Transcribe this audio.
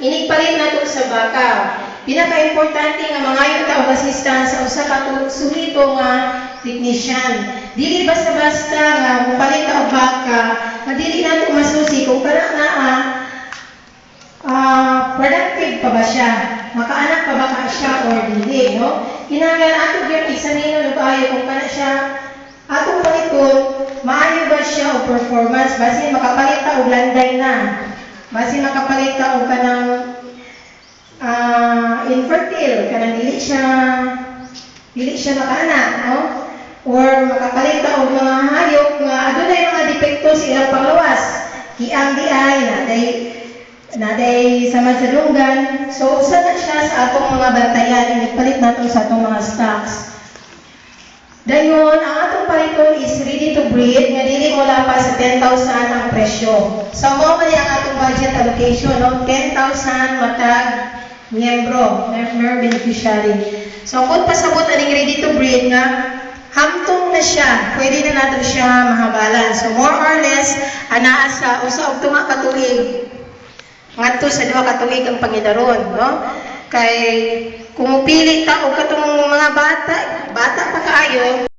inigpalit na to sa baka. Pinaka-importante nga mga yung taong assistant sa usa ka sulito nga technician. Dili basta-basta nga mupalit ta og baka, nga dili nato masusi kung kana productive pa ba siya, makaanak pa ba ka siya or dili, no? Kinahanglan ato gyud examine ug ayo kung kana siya atong paliton, maayo ba siya og performance basin makapalit ta og landay na. Basin makapalit ta og kanang infertile, kanang dili siya makaanak, no? Or makapalit ta og mga hayop nga adunay mga depekto sa ilang panglawas. Kiang di ay naday sama sa dunggan. So usa na siya sa atong mga bantayan, inipalit nato sa atong mga stocks. Dayon, ang atong paliton is ready to breed, nga dili wala pa sa 10,000 ang presyo. So mo man ang atong budget allocation, no? 10,000 matag miyembro, member beneficiary. So kung pasabot aning ready to breed nga hamtong na siya, pwede na nato siya mahabalan. So more or less anaa sa usa og tunga ka tuig ngadto sa 2 ka tuig ang pangidaron, no? Kay kung pili ta og katong mga bata pa kaayo